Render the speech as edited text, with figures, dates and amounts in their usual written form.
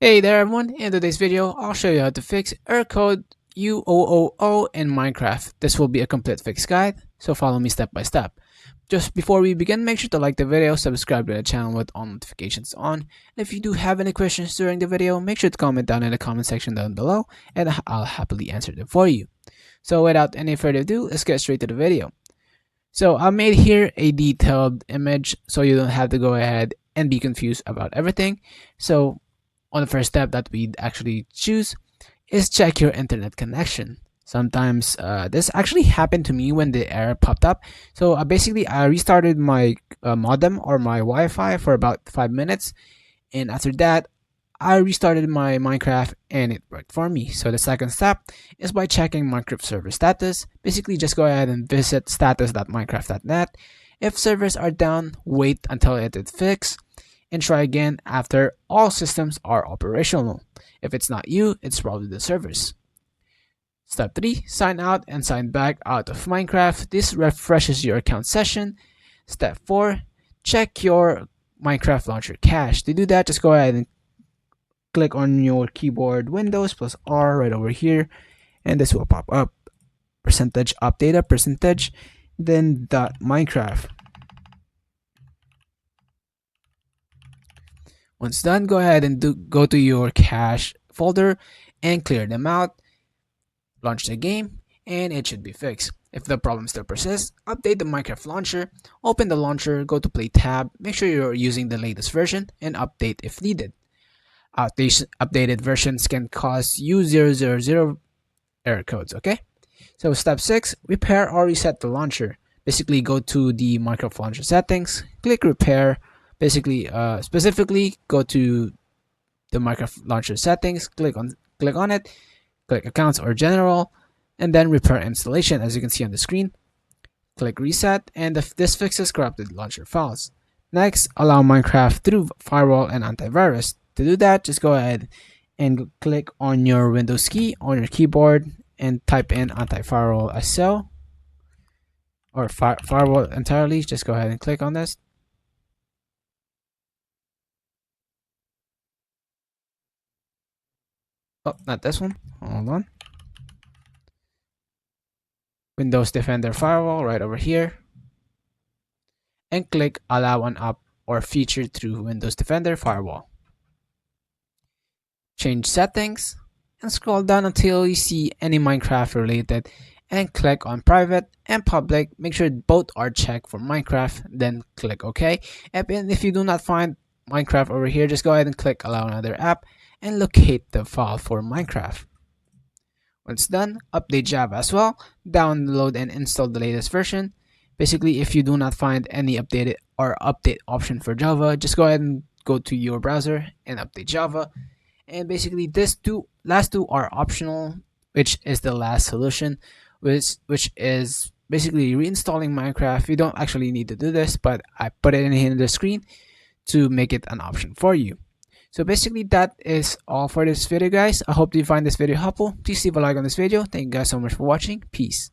Hey there everyone, in today's video I'll show you how to fix error code U000 in Minecraft. This will be a complete fix guide, so follow me step by step. Just before we begin, make sure to like the video, subscribe to the channel with all notifications on. And if you do have any questions during the video, make sure to comment down in the comment section down below and I'll happily answer them for you. So without any further ado, let's get straight to the video. So I made here a detailed image so you don't have to go ahead and be confused about everything. So on the first step that we'd actually choose is check your internet connection. Sometimes this actually happened to me when the error popped up. So basically I restarted my modem or my Wi-Fi for about 5 minutes, and after that I restarted my Minecraft and it worked for me. So the second step is by checking Minecraft server status. Basically just go ahead and visit status.minecraft.net. If servers are down, wait until it is fixed and try again after all systems are operational. If it's not you, it's probably the servers. Step 3. Sign out and sign back out of Minecraft. This refreshes your account session. Step 4. Check your Minecraft launcher cache. To do that, just go ahead and click on your keyboard Windows plus R right over here, and this will pop up. Percentage update percentage, then .minecraft. Once done, go ahead and go to your cache folder and clear them out. Launch the game and it should be fixed. If the problem still persists, update the Minecraft launcher, open the launcher, go to Play tab, make sure you're using the latest version and update if needed. Updated versions can cause U000 error codes, okay? So step 6, repair or reset the launcher. Basically go to the Minecraft launcher settings, click repair. Basically, specifically go to the Minecraft launcher settings, click on it, click accounts or general, and then repair installation. As you can see on the screen, click reset, and this fixes corrupted launcher files. Next, allow Minecraft through firewall and antivirus. To do that, just go ahead and click on your Windows key on your keyboard and type in anti-firewall as so, or firewall entirely. Just go ahead and click on this. Oh, not this one. Hold on. Windows Defender Firewall right over here. And click Allow an app or feature through Windows Defender Firewall. Change settings and scroll down until you see any Minecraft related and click on private and public. Make sure both are checked for Minecraft, then click OK. And if you do not find Minecraft over here, just go ahead and click Allow another app and locate the file for Minecraft. Once done, update Java as well, download and install the latest version. Basically, if you do not find any updated or update option for Java, just go ahead and go to your browser and update Java. And basically these last two are optional, which is the last solution, which is basically reinstalling Minecraft. You don't actually need to do this, but I put it in here on the screen to make it an option for you. So basically that is all for this video, guys. I hope you find this video helpful. Please leave a like on this video. Thank you guys so much for watching. Peace.